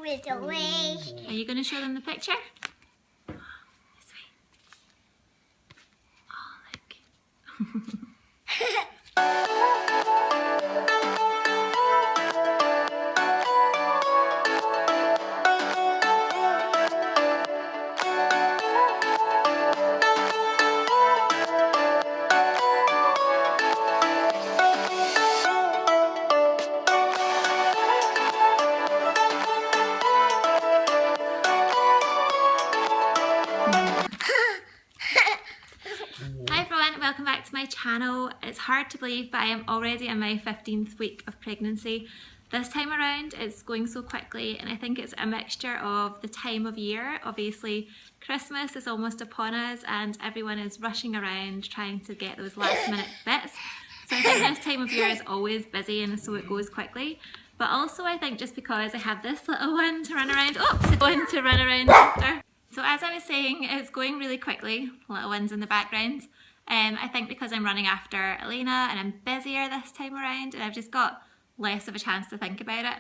it away. Are you going to show them the picture? This way. Oh, look. Welcome back to my channel. It's hard to believe, but I am already in my 15th week of pregnancy. This time around it's going so quickly, and I think it's a mixture of the time of year. Obviously Christmas is almost upon us and everyone is rushing around trying to get those last minute bits. So I think this time of year is always busy and so it goes quickly. But also I think just because I have this little one to run around, after. So as I was saying, it's going really quickly, little ones in the background. I think because I'm running after Elena and I'm busier this time around and I've just got less of a chance to think about it.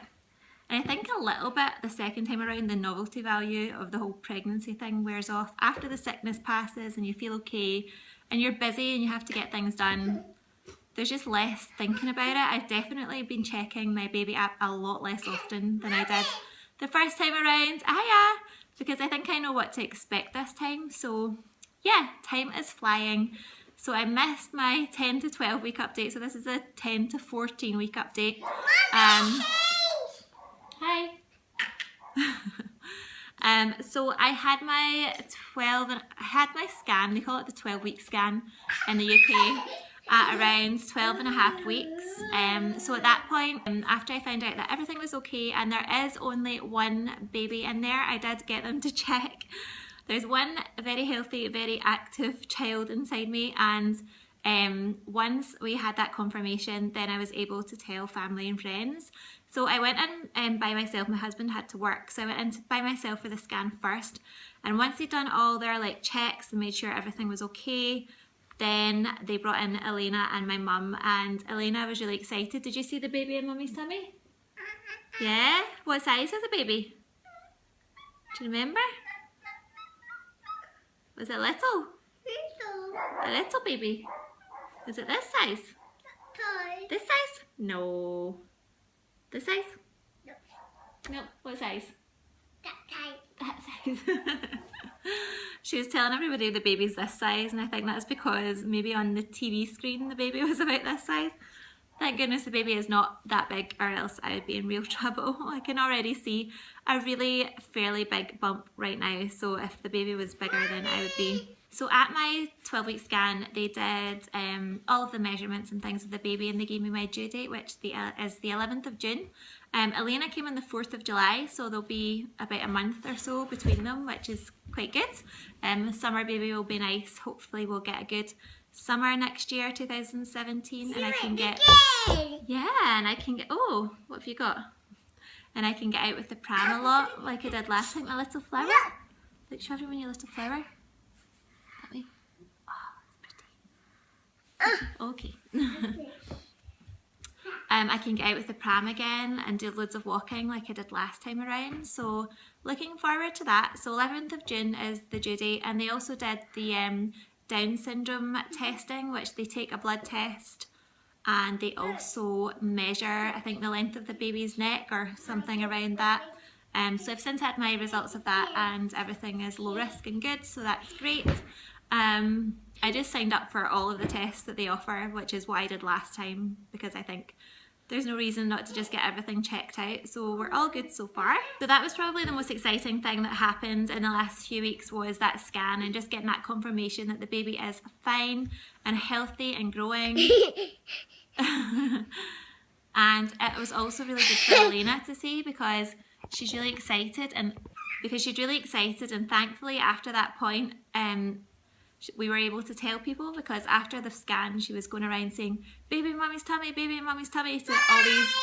And I think a little bit the second time around the novelty value of the whole pregnancy thing wears off. After the sickness passes and you feel okay and you're busy and you have to get things done, there's just less thinking about it. I've definitely been checking my baby app a lot less often than I did the first time around. Because I think I know what to expect this time. So yeah, time is flying. So I missed my 10 to 12 week update. So this is a 10 to 14 week update. Hi. So I had my scan, they call it the 12-week scan in the UK, at around 12.5 weeks. So at that point, after I found out that everything was okay and there is only one baby in there, I did get them to check. There's one very healthy, very active child inside me, and once we had that confirmation, then I was able to tell family and friends. So I went in by myself. My husband had to work, so I went in by myself for the scan first. And once they'd done all their checks and made sure everything was okay, then they brought in Elena and my mum, and Elena was really excited. Did you see the baby in mummy's tummy? Yeah? What size was the baby? Do you remember? Was it little? A little baby? Is it this size? This size? No. This size? No. No. What size? That size. She was telling everybody the baby's this size, and I think that's because maybe on the TV screen the baby was about this size. Thank goodness the baby is not that big, or else I would be in real trouble. I can already see a really fairly big bump right now, so if the baby was bigger then I would be. So at my 12-week scan they did all of the measurements and things of the baby, and they gave me my due date, which is the 11th of June. Elena came on the 4th of July, so there'll be about a month or so between them, which is quite good. The summer baby will be nice. Hopefully we'll get a good summer next year, 2017, and I can get, and I can get, oh, what have you got? And I can get out with the pram a lot, like I did last time. My little flower. Like, show everyone your little flower. That way. Oh, it's pretty. Okay. I can get out with the pram again and do loads of walking like I did last time around. So looking forward to that. So 11th of June is the due date, and they also did the Down syndrome testing, which they take a blood test and they also measure, I think, the length of the baby's neck or something around that. So I've since had my results of that and everything is low risk and good, so that's great. I just signed up for all of the tests that they offer, which is what I did last time, because I think there's no reason not to just get everything checked out. So we're all good so far. So that was probably the most exciting thing that happened in the last few weeks, was that scan and just getting that confirmation that the baby is fine and healthy and growing. And it was also really good for Elena to see, because she's really excited, and thankfully after that point we were able to tell people, because after the scan she was going around saying baby in mummy's tummy to all these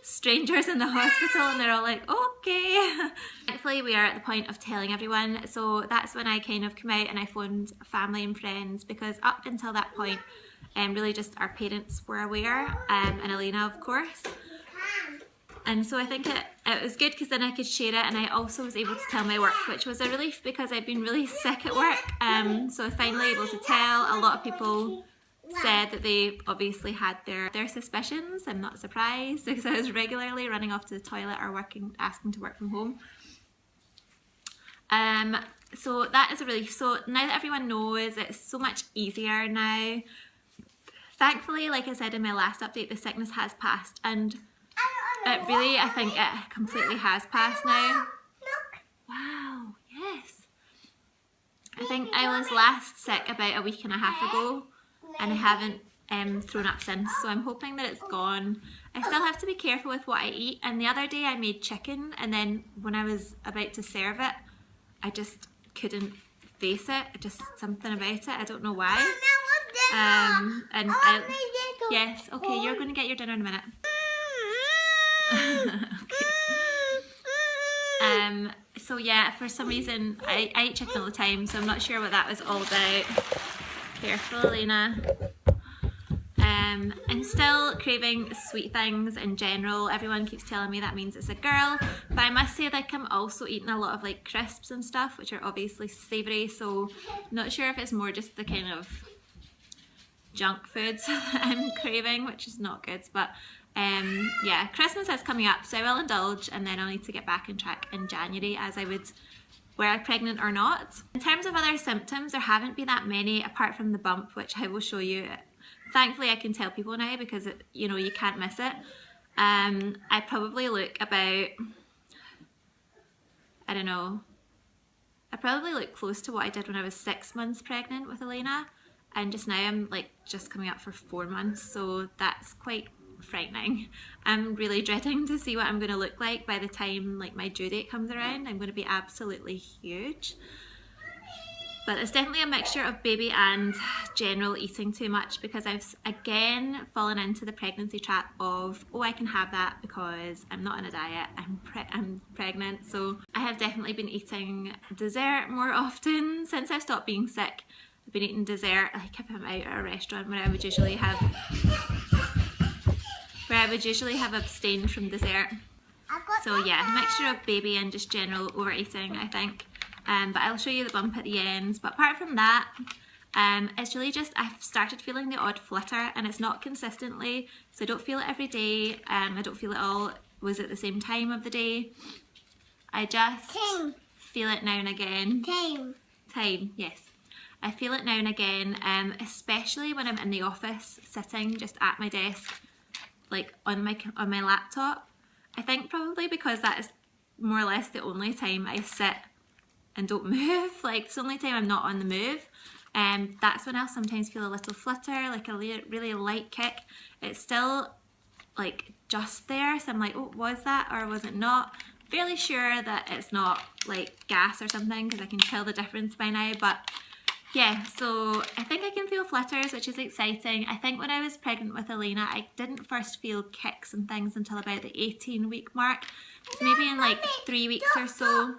strangers in the hospital, and they're all like, okay. Thankfully we are at the point of telling everyone, so that's when I kind of come out and I phoned family and friends, because up until that point really just our parents were aware, and Elena of course. And so I think it was good because then I could share it, and I also was able to tell my work, which was a relief because I've been really sick at work. So I was finally able to tell. A lot of people said that they obviously had their suspicions. I'm not surprised because I was regularly running off to the toilet or asking to work from home. So that is a relief. So now that everyone knows, it's so much easier now. Thankfully, like I said in my last update, the sickness has passed, and it really, I think it completely has passed now. Wow, yes. I think I was last sick about a week and a half ago, and I haven't thrown up since, so I'm hoping that it's gone. I still have to be careful with what I eat, and the other day I made chicken, and then when I was about to serve it, I just couldn't face it, just something about it, I don't know why. Yes, okay, you're going to get your dinner in a minute. Okay. So yeah, for some reason, I eat chicken all the time, so I'm not sure what that was all about. Careful, Elena. I'm still craving sweet things in general. Everyone keeps telling me that means it's a girl, but I must say, like, I'm also eating a lot of like crisps and stuff, which are obviously savoury, so not sure if it's more just the kind of junk foods that I'm craving, which is not good. But yeah, Christmas is coming up, so I will indulge, and then I'll need to get back on track in January as I would were I pregnant or not. In terms of other symptoms, there haven't been that many apart from the bump, which I will show you. Thankfully I can tell people now because you know, you can't miss it. I probably look about, I don't know, I probably look close to what I did when I was 6 months pregnant with Elena, and just now I'm like just coming up for 4 months, so that's quite frightening. I'm really dreading to see what I'm going to look like by the time like my due date comes around. I'm going to be absolutely huge. But it's definitely a mixture of baby and general eating too much, because I've again fallen into the pregnancy trap of, oh, I can have that because I'm not on a diet, I'm pregnant. So I have definitely been eating dessert more often since I've stopped being sick. I've been eating dessert like if I'm out at a restaurant where I would usually have abstained from dessert. So yeah, mixture of baby and just general overeating, I think. But I'll show you the bump at the end. But apart from that, it's really just I've started feeling the odd flutter, and it's not consistently, so I don't feel it every day. I don't feel it all was at the same time of the day. I just feel it now and again. Time, yes. I feel it now and again, especially when I'm in the office, sitting just at my desk, like on my laptop. I think probably because that is more or less the only time I sit and don't move. Like, it's the only time I'm not on the move. That's when I'll sometimes feel a little flutter, like a really light kick. It's still like just there, so I'm like, oh, was that or was it not? Fairly sure that it's not like gas or something, because I can tell the difference by now. But yeah, so I think I can feel flutters, which is exciting. I think when I was pregnant with Elena, I didn't first feel kicks and things until about the 18-week mark. So maybe in like 3 weeks or so,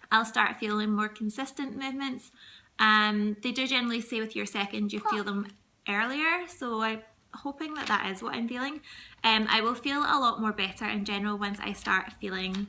I'll start feeling more consistent movements. They do generally say with your second you feel them earlier, so I'm hoping that that is what I'm feeling. I will feel a lot more better in general once I start feeling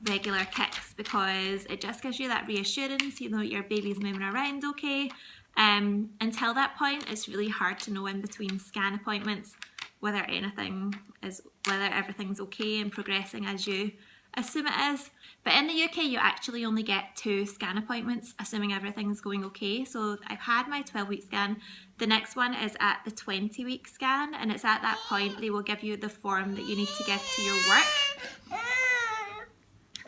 regular kicks, because it just gives you that reassurance, you know, your baby's moving around okay. Until that point, it's really hard to know in between scan appointments whether everything's okay and progressing as you assume it is. But in the UK, you actually only get 2 scan appointments, assuming everything's going okay. So I've had my 12-week scan. The next one is at the 20-week scan, and it's at that point they will give you the form that you need to give to your work.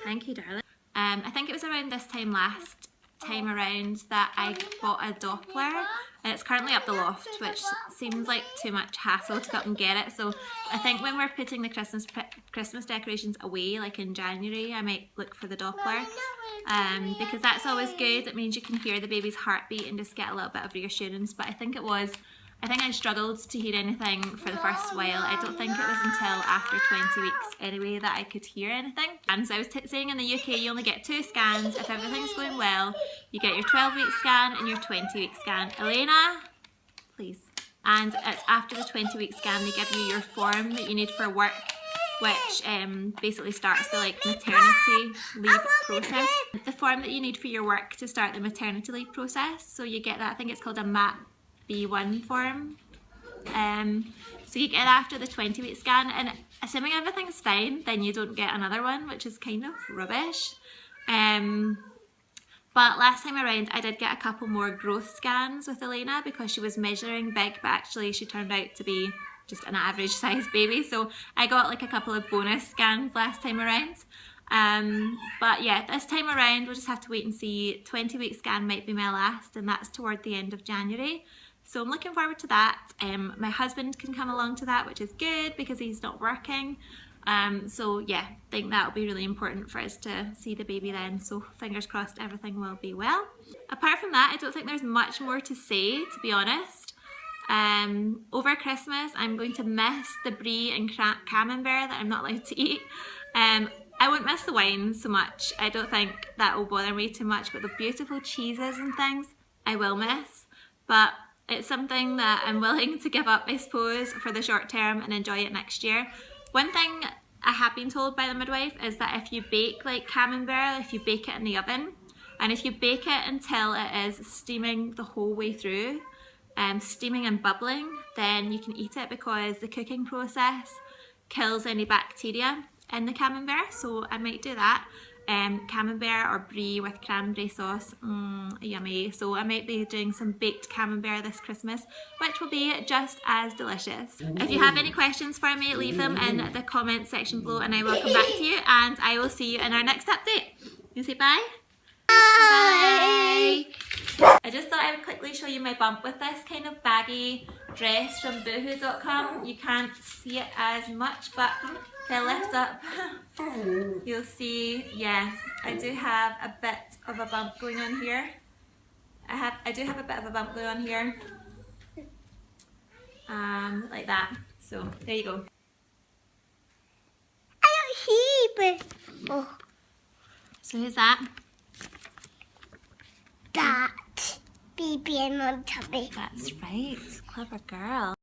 Thank you, darling. I think it was around this time last time around that I bought a Doppler, and it's currently up the loft, which seems like too much hassle to go up and get it. So I think when we're putting the Christmas decorations away, like in January, I might look for the Doppler, because that's always good. It means you can hear the baby's heartbeat and just get a little bit of reassurance. But I think I struggled to hear anything for the first while. I don't think it was until after 20 weeks anyway that I could hear anything. And so I was saying in the UK you only get 2 scans. If everything's going well, you get your 12-week scan and your 20-week scan. Elena, please. And it's after the 20-week scan they give you your form that you need for work. which basically starts the like maternity leave process. The form that you need for your work to start the maternity leave process, so you get that, I think it's called a MAP B1 form. So you get it after the 20-week scan, and assuming everything's fine, then you don't get another one, which is kind of rubbish. But last time around I did get a couple more growth scans with Elena because she was measuring big, but actually she turned out to be just an average size baby, so I got like a couple of bonus scans last time around. But yeah, this time around we'll just have to wait and see. 20-week scan might be my last, and that's toward the end of January. So I'm looking forward to that. My husband can come along to that, which is good because he's not working. So yeah, I think that'll be really important for us to see the baby then. So fingers crossed everything will be well. Apart from that, I don't think there's much more to say, to be honest. Over Christmas, I'm going to miss the brie and camembert that I'm not allowed to eat. I won't miss the wine so much. I don't think that will bother me too much, but the beautiful cheeses and things I will miss. But it's something that I'm willing to give up, I suppose, for the short term and enjoy it next year. One thing I have been told by the midwife is that if you bake like camembert, if you bake it in the oven, and if you bake it until it is steaming the whole way through, steaming and bubbling, then you can eat it because the cooking process kills any bacteria in the camembert. So I might do that. Camembert or brie with cranberry sauce, yummy. So I might be doing some baked camembert this Christmas, which will be just as delicious. If you have any questions for me, leave them in the comments section below and I will come back to you, and I will see you in our next update. You say bye? Bye! I just thought I would quickly show you my bump with this kind of baggy dress from boohoo.com. You can't see it as much, but if I lift up, you'll see, yeah, I do have a bit of a bump going on here. I do have a bit of a bump going on here. Like that. So, there you go. I don't hear, but So who's that? that baby in my tummy. That's right. Clever girl.